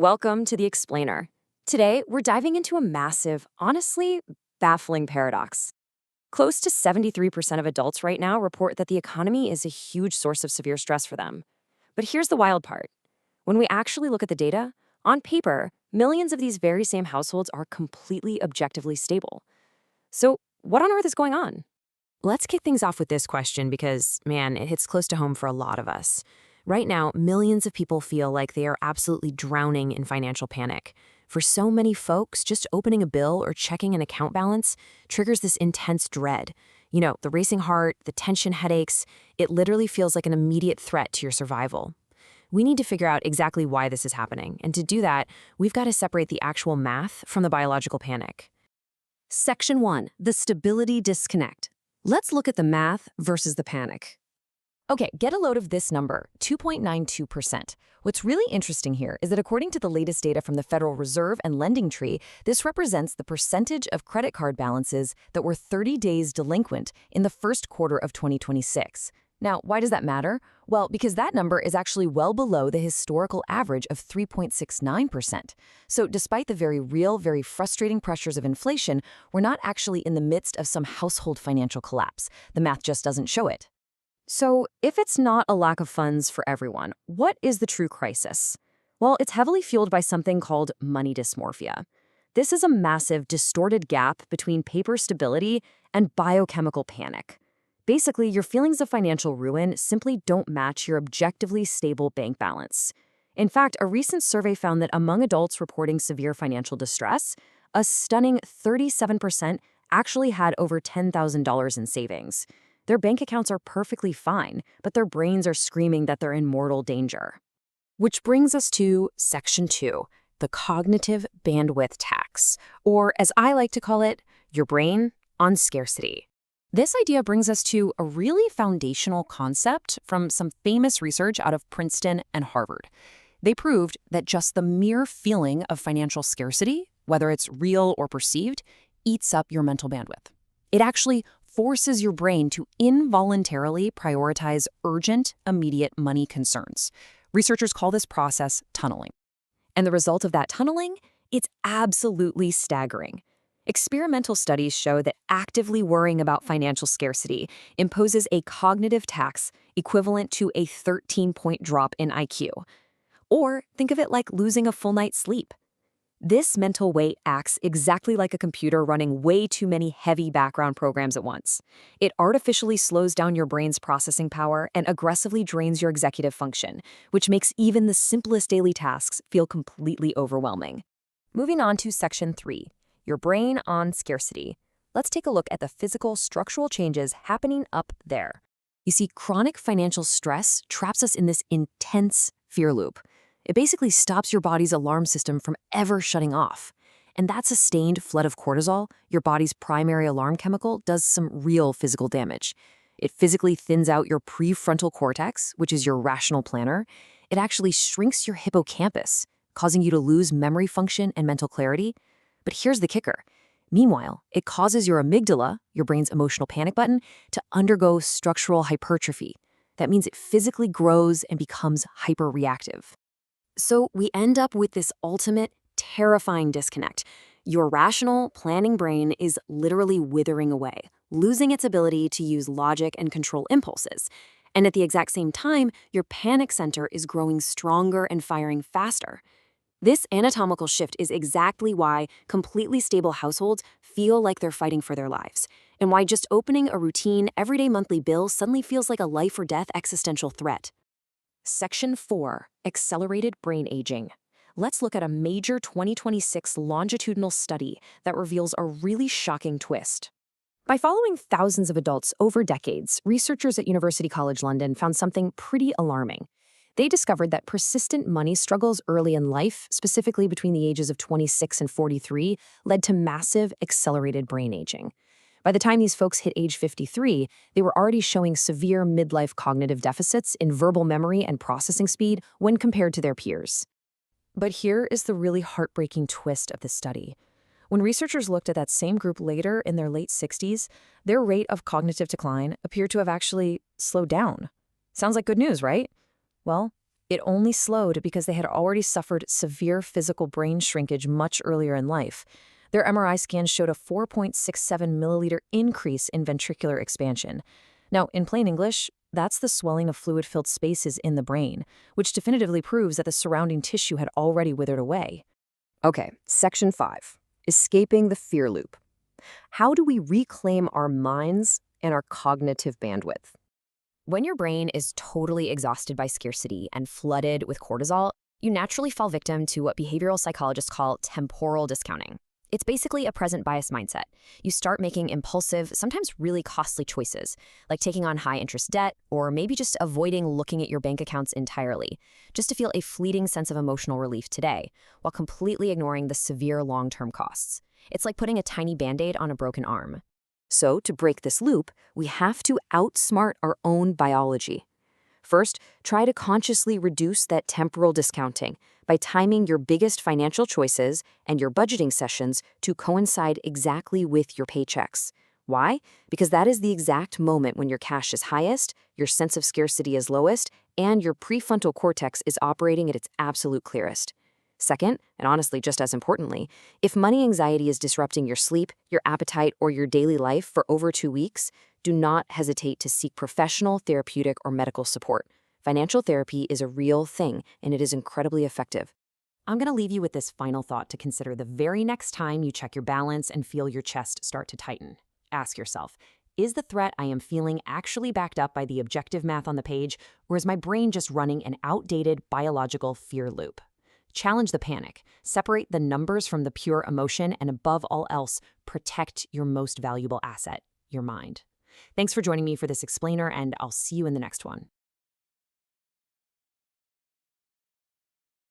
Welcome to The Explainer. Today, we're diving into a massive, honestly, baffling paradox. Close to 73% of adults right now report that the economy is a huge source of severe stress for them. But here's the wild part. When we actually look at the data, on paper, millions of these very same households are completely objectively stable. So, what on earth is going on? Let's kick things off with this question because, man, it hits close to home for a lot of us. Right now, millions of people feel like they are absolutely drowning in financial panic. For so many folks, just opening a bill or checking an account balance triggers this intense dread. You know, the racing heart, the tension headaches, it literally feels like an immediate threat to your survival. We need to figure out exactly why this is happening, and to do that, we've got to separate the actual math from the biological panic. Section 1, the stability disconnect. Let's look at the math versus the panic. Okay, get a load of this number, 2.92%. What's really interesting here is that according to the latest data from the Federal Reserve and Lending Tree, this represents the percentage of credit card balances that were 30 days delinquent in the first quarter of 2026. Now, why does that matter? Well, because that number is actually well below the historical average of 3.69%. So despite the very real, very frustrating pressures of inflation, we're not actually in the midst of some household financial collapse. The math just doesn't show it. So, if it's not a lack of funds for everyone, what is the true crisis? Well, it's heavily fueled by something called money dysmorphia. This is a massive, distorted gap between paper stability and biochemical panic. Basically, your feelings of financial ruin simply don't match your objectively stable bank balance. In fact, a recent survey found that among adults reporting severe financial distress, a stunning 37% actually had over $10,000 in savings. Their bank accounts are perfectly fine, but their brains are screaming that they're in mortal danger. Which brings us to Section 2, the cognitive bandwidth tax, or as I like to call it, your brain on scarcity. This idea brings us to a really foundational concept from some famous research out of Princeton and Harvard. They proved that just the mere feeling of financial scarcity, whether it's real or perceived, eats up your mental bandwidth. It actually forces your brain to involuntarily prioritize urgent, immediate money concerns. Researchers call this process tunneling. And the result of that tunneling? It's absolutely staggering. Experimental studies show that actively worrying about financial scarcity imposes a cognitive tax equivalent to a 13-point drop in IQ. Or think of it like losing a full night's sleep. This mental weight acts exactly like a computer running way too many heavy background programs at once. It artificially slows down your brain's processing power and aggressively drains your executive function, which makes even the simplest daily tasks feel completely overwhelming. Moving on to Section 3, your brain on scarcity. Let's take a look at the physical, structural changes happening up there. You see, chronic financial stress traps us in this intense fear loop. It basically stops your body's alarm system from ever shutting off. And that sustained flood of cortisol, your body's primary alarm chemical, does some real physical damage. It physically thins out your prefrontal cortex, which is your rational planner. It actually shrinks your hippocampus, causing you to lose memory function and mental clarity. But here's the kicker. Meanwhile, it causes your amygdala, your brain's emotional panic button, to undergo structural hypertrophy. That means it physically grows and becomes hyperreactive. So we end up with this ultimate, terrifying disconnect. Your rational, planning brain is literally withering away, losing its ability to use logic and control impulses. And at the exact same time, your panic center is growing stronger and firing faster. This anatomical shift is exactly why completely stable households feel like they're fighting for their lives, and why just opening a routine, everyday monthly bill suddenly feels like a life or death existential threat. Section 4, accelerated brain aging. Let's look at a major 2026 longitudinal study that reveals a really shocking twist. By following thousands of adults over decades, researchers at University College London found something pretty alarming. They discovered that persistent money struggles early in life, specifically between the ages of 26 and 43, led to massive accelerated brain aging. By the time these folks hit age 53, they were already showing severe midlife cognitive deficits in verbal memory and processing speed when compared to their peers. But here is the really heartbreaking twist of this study. When researchers looked at that same group later in their late 60s, their rate of cognitive decline appeared to have actually slowed down. Sounds like good news, right? Well, It only slowed because they had already suffered severe physical brain shrinkage much earlier in life. Their MRI scans showed a 4.67 milliliter increase in ventricular expansion. Now, in plain English, that's the swelling of fluid-filled spaces in the brain, which definitively proves that the surrounding tissue had already withered away. Okay, Section 5. Escaping the fear loop. How do we reclaim our minds and our cognitive bandwidth? When your brain is totally exhausted by scarcity and flooded with cortisol, you naturally fall victim to what behavioral psychologists call temporal discounting. It's basically a present bias mindset. You start making impulsive, sometimes really costly choices, like taking on high-interest debt or maybe just avoiding looking at your bank accounts entirely, just to feel a fleeting sense of emotional relief today, while completely ignoring the severe long-term costs. It's like putting a tiny Band-Aid on a broken arm. So, to break this loop, we have to outsmart our own biology. First, try to consciously reduce that temporal discounting by timing your biggest financial choices and your budgeting sessions to coincide exactly with your paychecks. Why? Because that is the exact moment when your cash is highest, your sense of scarcity is lowest, and your prefrontal cortex is operating at its absolute clearest. Second, and honestly just as importantly, if money anxiety is disrupting your sleep, your appetite, or your daily life for over 2 weeks, do not hesitate to seek professional, therapeutic, or medical support. Financial therapy is a real thing, and it is incredibly effective. I'm going to leave you with this final thought to consider the very next time you check your balance and feel your chest start to tighten. Ask yourself, is the threat I am feeling actually backed up by the objective math on the page, or is my brain just running an outdated biological fear loop? Challenge the panic, separate the numbers from the pure emotion, and above all else, protect your most valuable asset, your mind. Thanks for joining me for this explainer, and I'll see you in the next one.